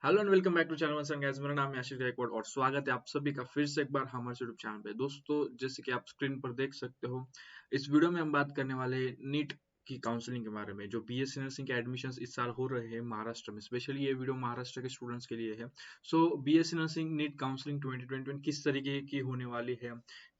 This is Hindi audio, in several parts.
Hello and welcome back to channel once guys. मेरा नाम है आशीष गायकवाड़ और स्वागत है आप सभी का फिर से एक बार हमारे यूट्यूब चैनल पे। दोस्तों, जैसे कि आप स्क्रीन पर देख सकते हो, इस वीडियो में हम बात करने वाले नीट की काउंसलिंग के बारे में। जो बीएससी नर्सिंग के एडमिशन्स इस साल हो रहे हैं महाराष्ट्र में, स्पेशली ये वीडियो महाराष्ट्र के स्टूडेंट्स के लिए है। So BSc nursing NEET counselling 2021 किस तरीके की होने वाली है,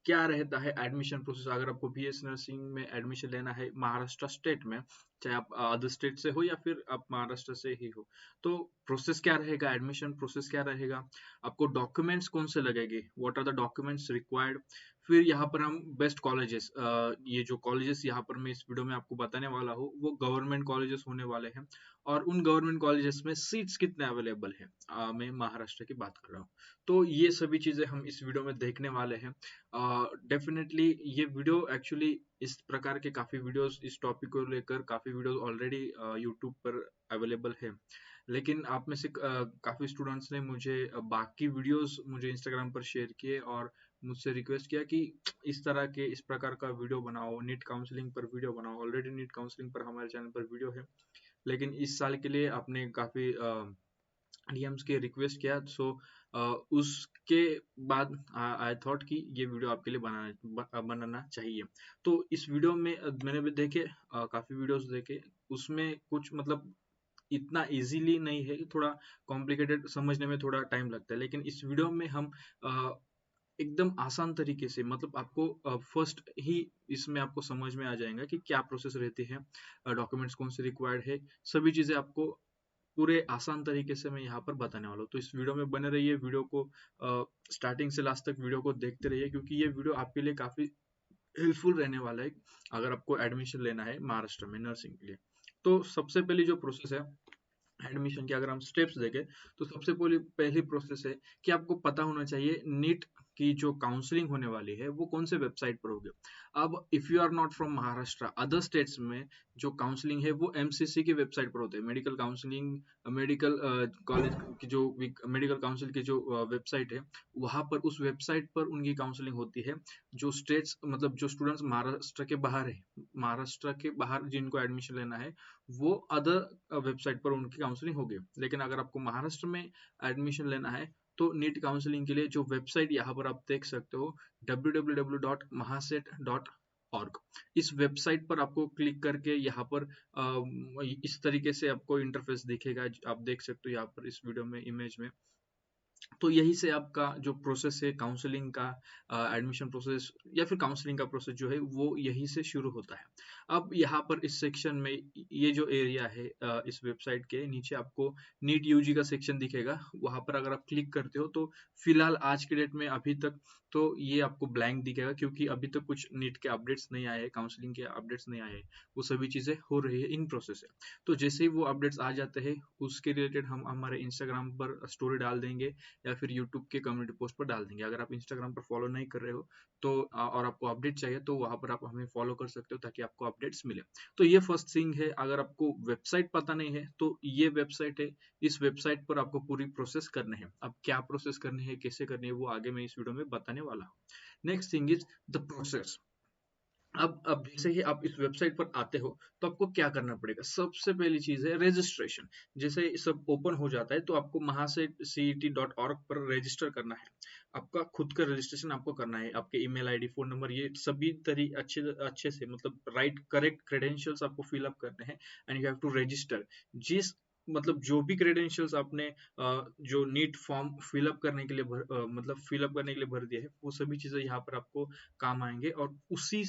क्या रहता है एडमिशन प्रोसेस अगर आपको बीएससी नर्सिंग में एडमिशन लेना है महाराष्ट्र स्टेट में, चाहे आप अदर स्टेट से हो या फिर आप महाराष्ट्र से ही हो। तो प्रोसेस क्या रहेगा, एडमिशन प्रोसेस क्या रहेगा, आपको डॉक्यूमेंट्स कौन से लगेंगे, what are the documents required. फिर यहाँ पर हम बेस्ट कॉलेजेस, ये जो कॉलेजेस यहाँ पर मैं इस वीडियो में आपको बताने वाला हूँ वो गवर्नमेंट कॉलेजेस होने वाले हैं। और उन गवर्नमेंट कॉलेजेस में सीट्स कितने अवेलेबल हैं, मैं महाराष्ट्र की बात कर रहा हूँ। तो ये सभी चीजें हम इस वीडियो में देखने वाले हैं। डेफिनेटली ये वीडियो एक्चुअली इस प्रकार के काफी वीडियोस इस टॉपिक को लेकर काफी वीडियोस ऑलरेडी यूट्यूब पर अवेलेबल है। लेकिन आप में से काफी स्टूडेंट्स ने मुझे बाकी वीडियोस मुझे इंस्टाग्राम पर शेयर किए और मुझसे रिक्वेस्ट किया कि इस तरह के इस प्रकार का वीडियो बनाओ, नीट काउंसलिंग पर वीडियो बनाओ। ऑलरेडी नीट काउंसलिंग पर हमारे चैनल पर वीडियो है, लेकिन इस साल के लिए आपने काफी डीएम्स के रिक्वेस्ट किया। सो उसके बाद आई थॉट कि ये वीडियो आपके लिए बनाना चाहिए। तो इस वीडियो में मैंने भी देखे, काफी वीडियोस देखे, उसमें कुछ मतलब इतना इजीली नहीं है, थोड़ा कॉम्प्लिकेटेड, समझने में थोड़ा टाइम लगता है। लेकिन इस वीडियो में हम एकदम आसान तरीके से, मतलब आपको फर्स्ट ही इसमें आपको समझ में आ जाएगा कि क्या प्रोसेस रहती है, डॉक्यूमेंट्स कौन से रिक्वायर्ड है, सभी चीजें आपको पूरे आसान तरीके से मैं यहाँ पर बताने वाला हूँ। तो इस वीडियो में बने रहिए, वीडियो को स्टार्टिंग से लास्ट तक वीडियो को देखते रहिए, क्योंकि ये वीडियो आपके लिए काफी हेल्पफुल रहने वाला है अगर आपको एडमिशन लेना है महाराष्ट्र में नर्सिंग के लिए। तो सबसे पहली जो प्रोसेस है एडमिशन की, अगर हम स्टेप्स देखें, तो सबसे पहली प्रोसेस है कि आपको पता होना चाहिए नीट की जो काउंसलिंग होने वाली है वो कौन से वेबसाइट पर होगी। अब if you are not from Maharashtra, other states में जो काउंसलिंग है वो एमसीसी की वेबसाइट पर होते हैं। मेडिकल काउंसलिंग, मेडिकल कॉलेज की जो मेडिकल काउंसिल की जो वेबसाइट है, वहां पर उस वेबसाइट पर उनकी काउंसलिंग होती है। जो स्टेट्स, मतलब जो स्टूडेंट्स महाराष्ट्र के बाहर है, महाराष्ट्र के बाहर जिनको एडमिशन लेना है, वो अदर वेबसाइट पर उनकी काउंसलिंग होगी। लेकिन अगर आपको महाराष्ट्र में एडमिशन लेना है तो नीट काउंसलिंग के लिए जो वेबसाइट यहाँ पर आप देख सकते हो, www.mahaset.org, इस वेबसाइट पर आपको क्लिक करके यहाँ पर इस तरीके से आपको इंटरफेस दिखेगा। आप देख सकते हो यहाँ पर इस वीडियो में, इमेज में। तो यही से आपका जो प्रोसेस है काउंसलिंग का, एडमिशन प्रोसेस या फिर काउंसलिंग का प्रोसेस जो है वो यही से शुरू होता है। अब यहाँ पर इस सेक्शन में, ये जो एरिया है, इस वेबसाइट के नीचे आपको नीट यूजी का सेक्शन दिखेगा। वहां पर अगर आप क्लिक करते हो तो फिलहाल आज के डेट में अभी तक तो ये आपको ब्लैंक दिखेगा, क्योंकि अभी तक कुछ नीट के अपडेट्स नहीं आए हैं, काउंसलिंग के अपडेट्स नहीं आए हैं। वो सभी चीजें हो रही है, इन प्रोसेस है। तो जैसे ही वो अपडेट्स आ जाते हैं, उसके रिलेटेड हम हमारे इंस्टाग्राम पर स्टोरी डाल देंगे या फिर यूट्यूब के कम्युनिटी पोस्ट पर डाल देंगे। अगर आप इंस्टाग्राम पर फॉलो नहीं कर रहे हो तो और आपको अपडेट चाहिए तो वहां पर आप हमें फॉलो कर सकते हो, ताकि आपको अपडेट्स मिले। तो ये फर्स्ट थिंग है। अगर आपको वेबसाइट पता नहीं है तो ये वेबसाइट है, इस वेबसाइट पर आपको पूरी प्रोसेस करनी है। अब क्या प्रोसेस करनी है, कैसे करनी है, वो आगे मैं इस वीडियो में बताने वाला हूँ। Next thing is the process. अब जैसे ही आप इस वेबसाइट पर आते हो तो आपको क्या करना पड़ेगा। सबसे पहली चीज है रजिस्ट्रेशन। जैसे सब ओपन हो जाता है तो आपको mahaset.org पर रजिस्टर करना है। आपका खुद का रजिस्ट्रेशन आपको करना है, आपके ईमेल आईडी, फोन नंबर, ये सभी अच्छे अच्छे से, मतलब राइट करेक्ट क्रेडेंशियल्स आपको फिल अप करने हैं। And you have to register. जिस मतलब जो भी क्रेडेंशियल्स आपने जो नीट फॉर्म फिलअप करने के लिए मतलब फिलअप करने के लिए भर दिया है, वो सभी चीजें यहाँ पर आपको काम आएंगे और उसी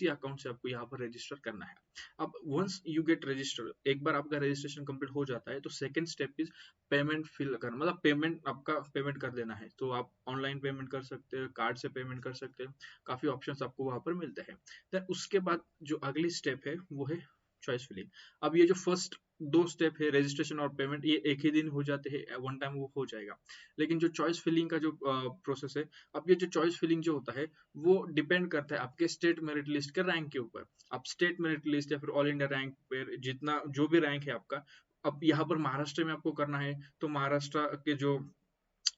अकाउंट से आपको यहाँ पर रजिस्टर करना है। अब वंस यू गेट रजिस्टर, एक बार आपका रजिस्ट्रेशन कंप्लीट हो जाता है तो second step is payment fill करना, मतलब पेमेंट, आपका पेमेंट कर देना है। तो आप ऑनलाइन पेमेंट कर सकते हो, कार्ड से पेमेंट कर सकते हो, काफी ऑप्शंस आपको वहां पर मिलते हैं। देन उसके बाद जो अगली स्टेप है वो है चॉइस फिलिंग। अब ये जो फर्स्ट दो स्टेप है, रजिस्ट्रेशन और पेमेंट, ये एक ही दिन हो जाते हैं, वन टाइम वो हो जाएगा। लेकिन जो चॉइस फिलिंग का जो प्रोसेस है, अब ये जो चॉइस फिलिंग जो होता है वो डिपेंड करता है आपके स्टेट मेरिट लिस्ट के रैंक के ऊपर। आप स्टेट मेरिट लिस्ट या फिर ऑल इंडिया रैंक पे जितना जो भी रैंक है आपका, अब यहाँ पर महाराष्ट्र में आपको करना है तो महाराष्ट्र के जो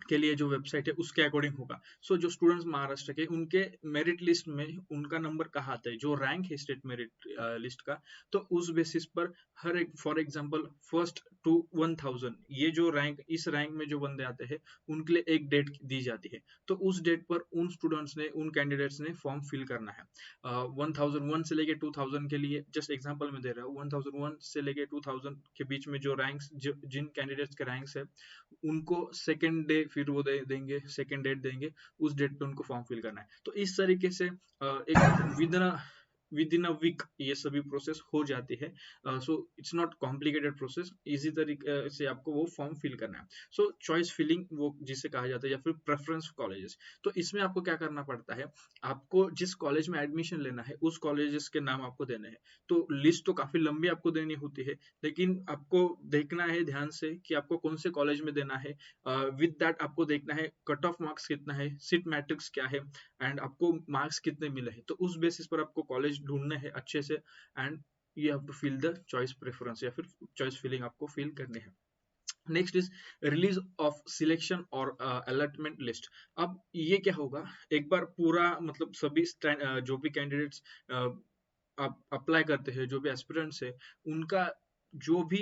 के लिए जो वेबसाइट है उसके अकॉर्डिंग होगा। सो जो स्टूडेंट्स महाराष्ट्र के उनके मेरिट लिस्ट में उनका नंबर कहाँ आता है, जो रैंक है स्टेट मेरिट लिस्ट का, तो उस बेसिस पर हर एक, फॉर एग्जांपल फर्स्ट टू 1000 ये जो रैंक, इस रैंक में जो बंदे आते हैं उनके लिए एक डेट दी जाती है। तो उस डेट पर उन स्टूडेंट्स ने, उन कैंडिडेट्स ने फॉर्म फिल करना है। 1001 से लेके 2000 के लिए जस्ट एग्जांपल में दे रहा हूँ, 1001 से लेके 2000 के बीच में जो रैंक्स, जिन कैंडिडेट्स के रैंक्स है उनको सेकेंड डे फिर वो देंगे, सेकेंड डेट देंगे, उस डेट पे उनको फॉर्म फिल करना है। तो इस तरीके से एक विद इन अ वीक ये सभी प्रोसेस हो जाती है। So it's not complicated process, easy तरीके से आपको वो फॉर्म फिल करना है। सो चॉइस फिलिंग वो जिसे कहा जाता है, या फिर प्रेफरेंस कॉलेजेस। तो इसमें आपको क्या करना पड़ता है, आपको जिस कॉलेज में एडमिशन लेना है उस कॉलेजेस के नाम आपको देने हैं। तो लिस्ट तो काफी लंबी आपको देनी होती है, लेकिन आपको देखना है ध्यान से कि आपको कौन से कॉलेज में देना है। विद दैट आपको देखना है कट ऑफ मार्क्स कितना है, सीट मैट्रिक्स क्या है, एंड आपको मार्क्स कितने मिले हैं। तो उस बेसिस पर आपको कॉलेज ढूंढने हैं अच्छे से, and you have to fill the choice preference, या फिर चॉइस फिलिंग आपको फिल करनी है। Next is release of selection और अलॉटमेंट लिस्ट। अब ये क्या होगा, एक बार पूरा मतलब सभी जो भी कैंडिडेट्स अप्लाई करते हैं, जो भी एस्पिरेंट्स है, उनका जो भी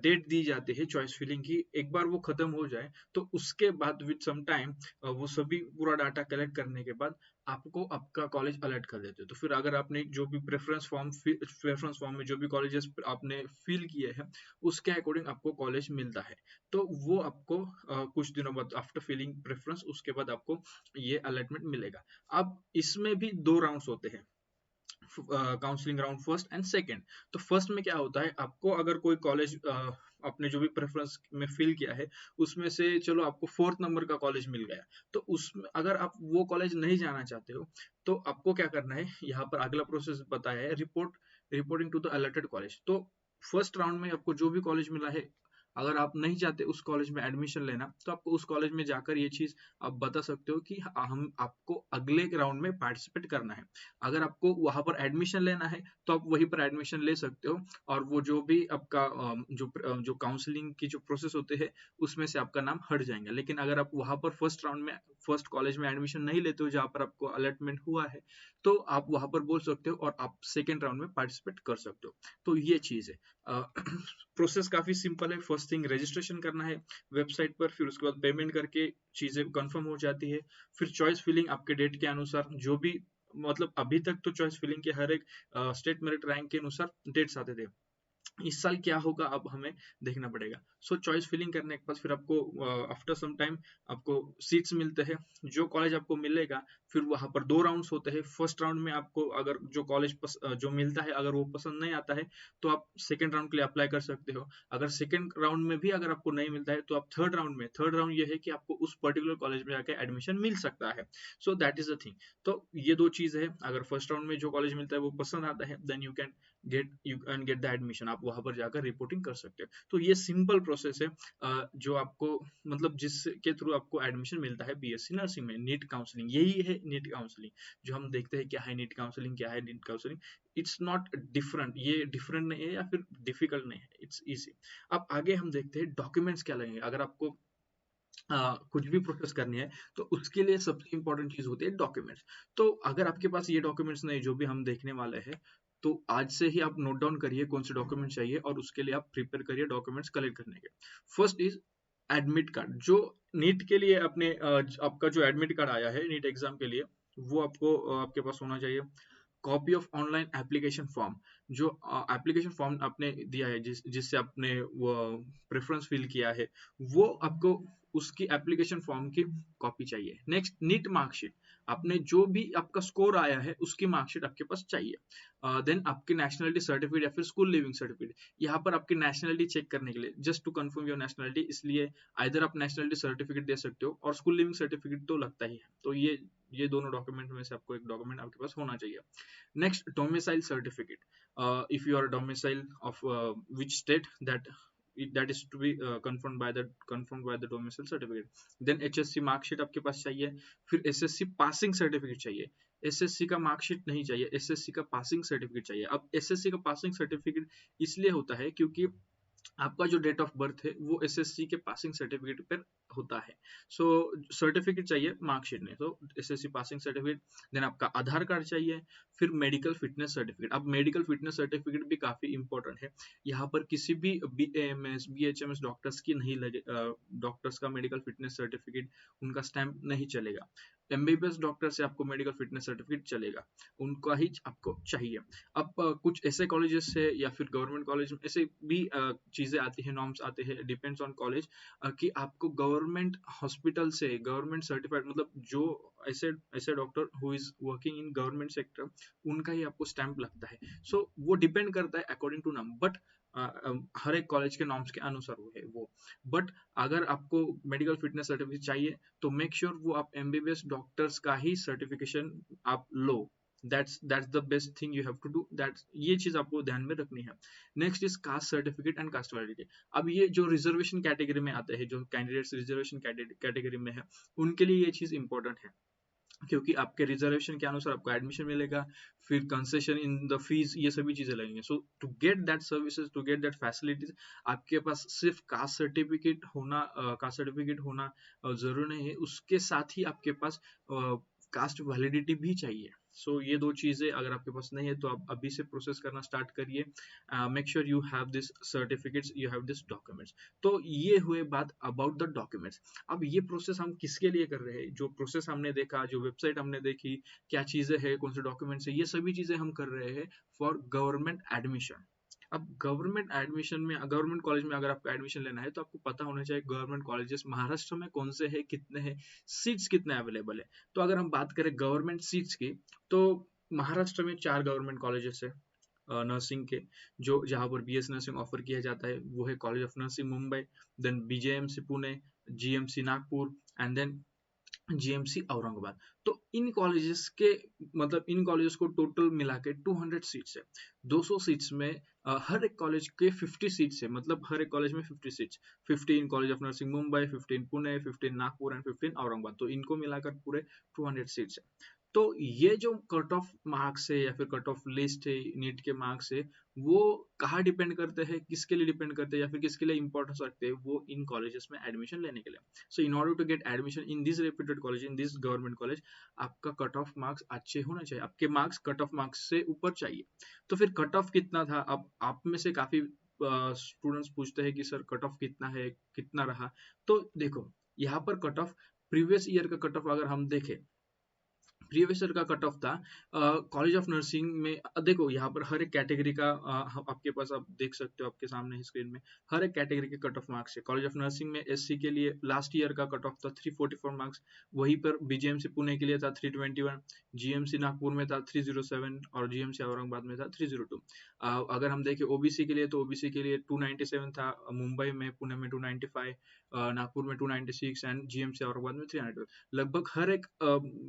डेट दी जाती है चॉइस फिलिंग की, एक बार वो खत्म हो जाए तो उसके बाद विद सम टाइम वो सभी पूरा डाटा कलेक्ट करने के बाद आपको आपका कॉलेज अलर्ट कर देते हैं। तो फिर अगर आपने जो भी प्रेफरेंस फॉर्म में जो भी कॉलेजेस आपने फिल किए हैं उसके अकॉर्डिंग आपको कॉलेज मिलता है। तो वो आपको कुछ दिनों बाद आफ्टर फिलिंग प्रेफरेंस उसके बाद आपको ये अलॉटमेंट मिलेगा। अब इसमें भी 2 राउंड्स होते हैं, counselling round first and second. तो फर्स्ट में क्या होता है, आपको अगर कोई कॉलेज आपने जो भी प्रेफरेंस में फिल किया है उसमें से चलो आपको 4th नंबर का कॉलेज मिल गया, तो उसमें अगर आप वो कॉलेज नहीं जाना चाहते हो तो आपको क्या करना है, यहाँ पर अगला प्रोसेस बताया है, reporting to the alerted college. तो फर्स्ट राउंड में आपको जो भी कॉलेज मिला है, अगर आप नहीं चाहते उस कॉलेज में एडमिशन लेना, तो आपको उस कॉलेज में जाकर ये चीज आप बता सकते हो कि हम आपको अगले राउंड में पार्टिसिपेट करना है। अगर आपको वहां पर एडमिशन लेना है तो आप वहीं पर एडमिशन ले सकते हो, और वो जो भी आपका जो काउंसलिंग की जो प्रोसेस होते हैं उसमें से आपका नाम हट जाएंगे। लेकिन अगर आप वहां पर फर्स्ट राउंड में फर्स्ट कॉलेज में एडमिशन नहीं लेते हो जहां पर आपको अलॉटमेंट हुआ है, तो आप वहां पर बोल सकते हो और आप सेकेंड राउंड में पार्टिसिपेट कर सकते हो। तो ये चीज है। प्रोसेस काफी सिंपल है। फर्स्ट थिंग रजिस्ट्रेशन करना है वेबसाइट पर, फिर उसके बाद पेमेंट करके चीजें कंफर्म हो जाती है। फिर चॉइस फिलिंग आपके डेट के अनुसार, जो भी मतलब अभी तक तो चॉइस फिलिंग के हर एक स्टेट मेरिट रैंक के अनुसार डेट्स आते थे। इस साल क्या होगा अब हमें देखना पड़ेगा। सो चॉइस फिलिंग करने के बाद फिर आपको आफ्टर सम टाइम आपको सीट्स मिलते हैं, जो कॉलेज आपको मिलेगा। फिर वहां पर 2 राउंड्स होते हैं। फर्स्ट राउंड में आपको अगर जो कॉलेज जो मिलता है अगर वो पसंद नहीं आता है तो आप सेकेंड राउंड के लिए अप्लाई कर सकते हो। अगर सेकेंड राउंड में भी अगर आपको नहीं मिलता है तो आप थर्ड राउंड ये है कि आपको उस पर्टिकुलर कॉलेज में जाकर एडमिशन मिल सकता है। So that is the thing. तो ये 2 चीज है, अगर फर्स्ट राउंड में जो कॉलेज मिलता है वो पसंद आता है, then you can get the admission, आप वहां पर जाकर रिपोर्टिंग कर सकते हो। तो ये सिंपल प्रोसेस है जो आपको मतलब जिसके थ्रू आपको एडमिशन मिलता है बीएससी नर्सिंग में। नीट काउंसलिंग यही है, नीट काउंसलिंग जो हम देखते हैं क्या है नीट काउंसलिंग, क्या है NEET counselling. It's not different, ये डिफरेंट नहीं है या फिर डिफिकल्ट नहीं है, इट्स इजी। अब आगे हम देखते हैं डॉक्यूमेंट्स क्या लगेंगे अगर आपको कुछ भी प्रोसेस करनी है। तो उसके लिए सबसे इंपॉर्टेंट चीज होती है डॉक्यूमेंट्स। तो अगर आपके पास ये डॉक्यूमेंट्स नहीं जो भी हम देखने वाले हैं, तो आज से ही आप नोट डाउन करिए कौन से डॉक्यूमेंट चाहिए और उसके लिए आप प्रिपेयर करिए डॉक्यूमेंट्स कलेक्ट करने के। First is admit card. जो नीट के लिए अपने आपका जो एडमिट कार्ड आया है नीट एग्जाम के लिए, वो आपको आपके पास होना चाहिए। Copy of online application form, जो एप्लीकेशन फॉर्म आपने दिया है जिससे आपने वो प्रेफरेंस फिल किया है, वो आपको उसकी एप्लीकेशन फॉर्म की कॉपी चाहिए। नेक्स्ट नीट मार्कशीट, आपने जो भी आपका स्कोर आया है उसकी मार्कशीट आपके पास चाहिए। देन आपकी नेशनलिटी सर्टिफिकेट या फिर स्कूल लिविंग सर्टिफिकेट, यहाँ पर आपकी नेशनलिटी चेक करने के लिए just to confirm your nationality, इसलिए आइदर आप नेशनलिटी सर्टिफिकेट दे सकते हो और स्कूल लिविंग सर्टिफिकेट तो लगता ही है। तो ये दोनों डॉक्यूमेंट में से आपको एक डॉक्यूमेंट आपके पास होना चाहिए। Next, domicile certificate. If you are a domicile of which state, that is to be confirmed by the domicile certificate. Then HSC marksheet आपके पास चाहिए। फिर SSC passing certificate चाहिए। SSC का मार्कशीट नहीं चाहिए, SSC का पासिंग सर्टिफिकेट चाहिए। अब SSC का पासिंग सर्टिफिकेट इसलिए होता है क्योंकि आपका जो डेट ऑफ बर्थ है वो एसएससी के पासिंग सर्टिफिकेट पर होता है। सो सर्टिफिकेट चाहिए, मार्कशीट नहीं, तो एसएससी पासिंग सर्टिफिकेट, देन आपका आधार कार्ड चाहिए, फिर मेडिकल फिटनेस सर्टिफिकेट। अब मेडिकल फिटनेस सर्टिफिकेट भी काफी इंपॉर्टेंट है। यहाँ पर किसी भी BAMS BHMS डॉक्टर्स की नहीं लगे, डॉक्टर्स का मेडिकल फिटनेस सर्टिफिकेट उनका स्टैंप नहीं चलेगा। MBBS डॉक्टर से आपको मेडिकल फिटनेस सर्टिफिकेट चलेगा, उनका ही आपको चाहिए। अब कुछ ऐसे कॉलेजेस है या फिर गवर्नमेंट कॉलेज में ऐसे भी चीजें आती है, नॉर्म्स आते हैं, डिपेंड्स ऑन कॉलेज, कि आपको गवर्नमेंट हॉस्पिटल से गवर्नमेंट सर्टिफाइड, मतलब जो ऐसे ऐसे doctor who is working in government sector, उनका ही आपको स्टैंप लगता है। सो वो डिपेंड करता है अकॉर्डिंग टू नॉर्म, बट हर एक कॉलेज के नॉर्म्स के अनुसार वो है वो। बट अगर आपको मेडिकल फिटनेस सर्टिफिकेट चाहिए तो मेक श्योर वो आप MBBS डॉक्टर्स का ही सर्टिफिकेशन आप लो। That's the best thing you have to do, that's ये चीज आपको ध्यान में रखनी है। Next is caste certificate and caste validity. अब ये जो रिजर्वेशन कैटेगरी में आते हैं, जो कैंडिडेट्स रिजर्वेशन कैटेगरी में है, उनके लिए ये चीज इंपॉर्टेंट है, क्योंकि आपके रिजर्वेशन के अनुसार आपको एडमिशन मिलेगा, फिर कंसेशन इन द फीस, ये सभी चीजें लगेंगे। So to get that services, to get that facilities, आपके पास सिर्फ कास्ट सर्टिफिकेट होना जरूरी नहीं है, उसके साथ ही आपके पास कास्ट वैलिडिटी भी चाहिए। सो ये दो चीजें अगर आपके पास नहीं है तो आप अभी से प्रोसेस करना स्टार्ट करिए। Make sure you have this certificates, you have this documents. तो ये हुए बात अबाउट द डॉक्यूमेंट्स। अब ये प्रोसेस हम किसके लिए कर रहे हैं, जो प्रोसेस हमने देखा, जो वेबसाइट हमने देखी, क्या चीजें हैं, कौन से डॉक्यूमेंट्स है, ये सभी चीजें हम कर रहे हैं फॉर गवर्नमेंट एडमिशन। अब गवर्नमेंट एडमिशन में, गवर्नमेंट कॉलेज में अगर आपको एडमिशन लेना है तो आपको पता होना चाहिए गवर्नमेंट कॉलेजेस महाराष्ट्र में कौन से हैं, कितने हैं, सीट्स कितने अवेलेबल है। तो अगर हम बात करें गवर्नमेंट सीट्स की, तो महाराष्ट्र में 4 गवर्नमेंट कॉलेजेस है नर्सिंग के, जो जहाँ पर BS नर्सिंग ऑफर किया जाता है, वो है college of nursing Mumbai, then BJMC Pune, GMC Nagpur, and then GMC Aurangabad. तो इन कॉलेजेस के, मतलब इन कॉलेजेस को टोटल मिला के 200 सीट्स है। 200 सीट्स में हर एक कॉलेज के 50 सीट्स है, मतलब हर एक कॉलेज में 50 seats, 15 college of nursing Mumbai, 15 Pune, 15 Nagpur and 15 Aurangabad, तो इनको मिलाकर पूरे 200 सीट्स है। तो ये जो कट ऑफ मार्क्स है या फिर कट ऑफ लिस्ट है नीट के मार्क्स है, वो कहाँ डिपेंड करते हैं, किसके लिए डिपेंड करते हैं या फिर किसके लिए इंपॉर्टेंस रखते हैं, वो इन कॉलेजेस में एडमिशन लेने के लिए। So in order to get admission in this reputed college, in this government college, आपका कट ऑफ मार्क्स अच्छे होना चाहिए, आपके मार्क्स कट ऑफ मार्क्स से ऊपर चाहिए। तो फिर कट ऑफ कितना था, अब आप में से काफी स्टूडेंट्स पूछते हैं कि सर कट ऑफ कितना है, कितना रहा। तो देखो, यहाँ पर कट ऑफ, प्रीवियस ईयर का कट ऑफ अगर हम देखें, प्रीवियस ईयर का कट ऑफ था कॉलेज ऑफ नर्सिंग में। देखो यहाँ पर हर एक कैटेगरी का आपके पास, आप देख सकते हो आपके सामने स्क्रीन में, हर एक कैटेगरी के कट ऑफ मार्क्स है। कॉलेज ऑफ नर्सिंग में SC के लिए लास्ट ईयर का कट ऑफ था 344 मार्क्स, वहीं पर BJMC पुणे के लिए था 321, GMC नागपुर में था 307 और GMC औरंगाबाद में था 302। अगर हम देखें OBC के लिए, तो OBC के लिए 297 था, मुंबई में, पुणे में 295, नागपुर में 296 एंड GMC औरंगाबाद में 300। लगभग हर एक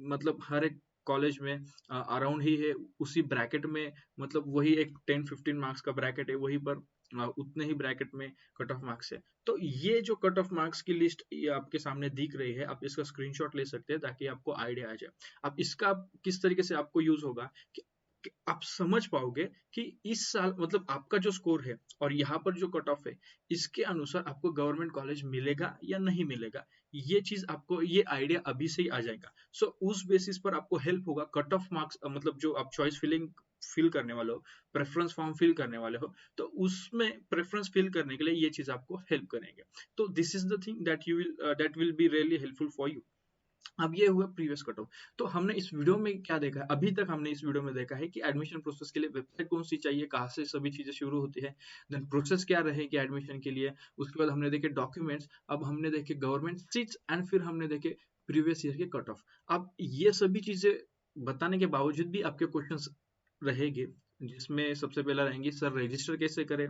मतलब हर एक कॉलेज में अराउंड ही है, उसी ब्रैकेट में, मतलब वही एक 10-15 मार्क्स का ब्रैकेट है, वहीं पर उतने ही ब्रैकेट में कट ऑफ मार्क्स है। तो ये जो कट ऑफ मार्क्स की लिस्ट ये आपके सामने दिख रही है, आप इसका स्क्रीनशॉट ले सकते हैं ताकि आपको आइडिया आ जाए। अब इसका किस तरीके से आपको यूज होगा कि आप समझ पाओगे कि इस साल, मतलब आपका जो स्कोर है और यहाँ पर जो कट ऑफ है, इसके अनुसार आपको गवर्नमेंट कॉलेज मिलेगा या नहीं मिलेगा, ये चीज आपको, ये आइडिया अभी से ही आ जाएगा। सो उस बेसिस पर आपको हेल्प होगा कट ऑफ मार्क्स, मतलब जो आप चॉइस फिल करने वाले हो, प्रेफरेंस फॉर्म फिल करने वाले हो, तो उसमें प्रेफरेंस फिल करने के लिए ये चीज आपको हेल्प करेंगे। तो this is the thing that will be really helpful for you. अब ये हुआ प्रीवियस कट ऑफ। तो हमने इस वीडियो में क्या देखा है, अभी तक हमने इस वीडियो में देखा है कि एडमिशन प्रोसेस के लिए वेबसाइट कौन सी चाहिए, कहाँ से सभी चीजें शुरू होती है, देन प्रोसेस क्या रहेगी एडमिशन के लिए, उसके बाद हमने देखे डॉक्यूमेंट्स, अब हमने देखे गवर्नमेंट सीट्स, एंड फिर हमने देखे प्रीवियस ईयर के कट ऑफ। अब ये सभी चीजें बताने के बावजूद भी आपके क्वेश्चंस रहेंगे, जिसमें सबसे पहला रहेंगे, सर रजिस्टर कैसे करें,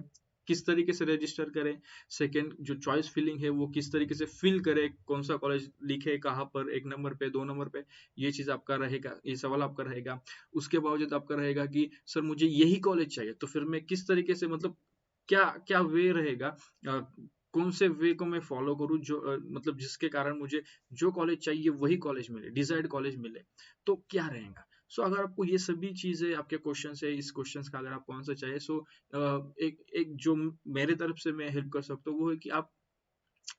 किस तरीके से रजिस्टर करें, सेकंड जो चॉइस फिलिंग है वो किस तरीके से फिल करें, कौन सा कॉलेज लिखे कहाँ पर, 1 नंबर पे, 2 नंबर पे, ये चीज आपका रहेगा, ये सवाल आपका रहेगा। उसके बावजूद आपका रहेगा कि सर मुझे यही कॉलेज चाहिए, तो फिर मैं किस तरीके से, मतलब क्या क्या वे रहेगा, कौन से वे को मैं फॉलो करूँ, जो मतलब जिसके कारण मुझे जो कॉलेज चाहिए वही कॉलेज मिले, डिजायर्ड कॉलेज मिले, तो क्या रहेगा। सो अगर आपको ये सभी चीज़ें आपके क्वेश्चन है, इस क्वेश्चन का अगर आपको आंसर चाहिए, सो एक एक जो मेरे तरफ से मैं हेल्प कर सकता हूँ वो है कि आप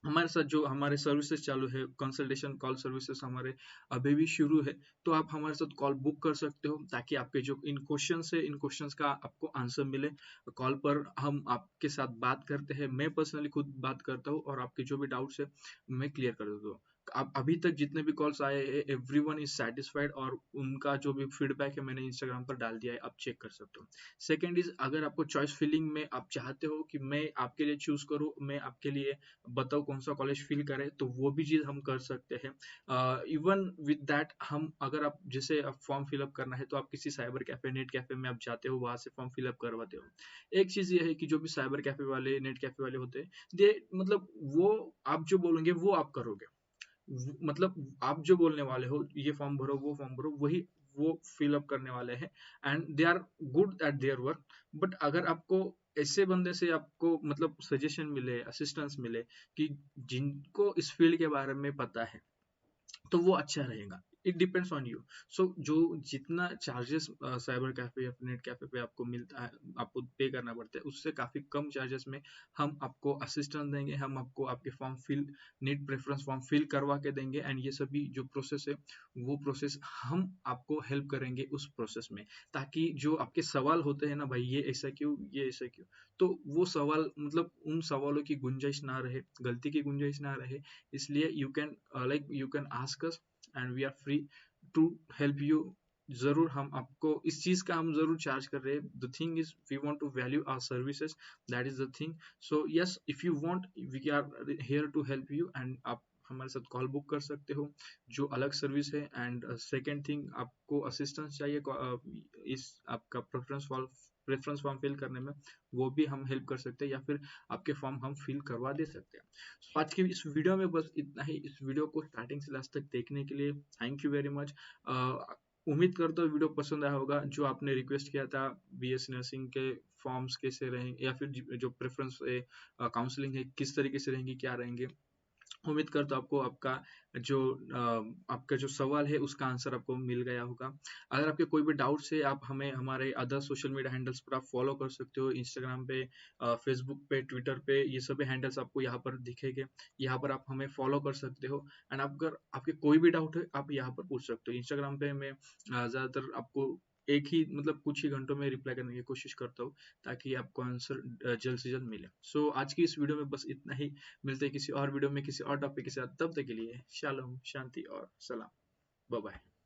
हमारे साथ जो हमारे सर्विसेज चालू है, कंसल्टेशन कॉल सर्विसेज हमारे अभी भी शुरू है, तो आप हमारे साथ कॉल बुक कर सकते हो ताकि आपके जो इन क्वेश्चंस है, इन क्वेश्चंस का आपको आंसर मिले। कॉल पर हम आपके साथ बात करते हैं, मैं पर्सनली खुद बात करता हूँ और आपके जो भी डाउट्स है मैं क्लियर कर देता हूँ। अब अभी तक जितने भी कॉल्स आए हैं, एवरीवन इज सेटिस्फाइड और उनका जो भी फीडबैक है मैंने इंस्टाग्राम पर डाल दिया है, आप चेक कर सकते हो। सेकंड इज, अगर आपको चॉइस फिलिंग में आप चाहते हो कि मैं आपके लिए चूज करूँ, मैं आपके लिए बताओ कौन सा कॉलेज फिल करें, तो वो भी चीज़ हम कर सकते हैं। इवन विद दैट हम, अगर आप जैसे फॉर्म फिलअप करना है तो आप किसी साइबर कैफे, नेट कैफे में आप जाते हो, वहां से फॉर्म फिलअप करवाते हो। एक चीज़ ये है कि जो भी साइबर कैफे वाले, नेट कैफे वाले होते हैं, दे मतलब वो आप जो बोलेंगे वो आप करोगे। मतलब आप जो बोलने वाले हो, ये फॉर्म भरो, वो फॉर्म भरो, वही वो फिल अप करने वाले हैं, and they are good at their work. But अगर आपको ऐसे बंदे से आपको मतलब सजेशन मिले, असिस्टेंस मिले कि जिनको इस फील्ड के बारे में पता है, तो वो अच्छा रहेगा। It depends on you. So जो जितना चार्जेस साइबर कैफे या नेट कैफे पे आपको मिलता है, आपको पे करना पड़ता है, उससे काफी कम चार्जेस में हम आपको असिस्टेंस देंगे, हम आपको आपके form fill, NEET preference form fill करवा के देंगे, एंड ये सभी जो प्रोसेस है, वो प्रोसेस हम आपको हेल्प करेंगे उस प्रोसेस में, ताकि जो आपके सवाल होते हैं ना, भाई ये ऐसा क्यों, ये ऐसा क्यों, तो वो सवाल मतलब उन सवालों की गुंजाइश ना रहे, गलती की गुंजाइश ना रहे। इसलिए you can you can ask us and we are free to help you. जरूर हम आपको इस चीज का हम जरूर चार्ज कर रहे हैं। The thing is we want to value our services, that is the thing. So yes, if you want, we are here to help you, and आप हमारे साथ कॉल बुक कर सकते हो, जो अलग सर्विस है। एंड सेकेंड थिंग, आपको असिस्टेंस चाहिए इस आपका प्रेफरेंस फॉर्म फिल करने में, वो भी हम हेल्प कर सकते हैं, या फिर आपके फॉर्म हम फिल करवा दे सकते हैं। So, आज की इस वीडियो में बस इतना ही। इस वीडियो को स्टार्टिंग से लास्ट तक देखने के लिए थैंक यू वेरी मच। उम्मीद करता हूँ वीडियो पसंद आया होगा। जो आपने रिक्वेस्ट किया था बीएससी नर्सिंग के फॉर्म्स कैसे रहेंगे, या फिर जो प्रेफरेंस काउंसलिंग है किस तरीके से रहेंगी, क्या रहेंगे, उम्मीद करता हूँ आपको जो आपका जो सवाल है उसका आंसर आपको मिल गया होगा। अगर आपके कोई भी डाउट्स है, आप हमें हमारे अदर सोशल मीडिया हैंडल्स पर आप फॉलो कर सकते हो, इंस्टाग्राम पे, फेसबुक पे, ट्विटर पे, ये सभी हैंडल्स आपको यहाँ पर दिखेंगे। यहाँ पर आप हमें फॉलो कर सकते हो, एंड अगर आपके कोई भी डाउट है आप यहाँ पर पूछ सकते हो। इंस्टाग्राम पे मैं ज़्यादातर आपको एक ही मतलब कुछ ही घंटों में रिप्लाई करने की कोशिश करता हूँ, ताकि आपको आंसर जल्द से जल्द मिले। सो आज की इस वीडियो में बस इतना ही। मिलते हैं किसी और वीडियो में किसी और टॉपिक के साथ, तब तक के लिए शालोम, शांति और सलाम। Bye bye.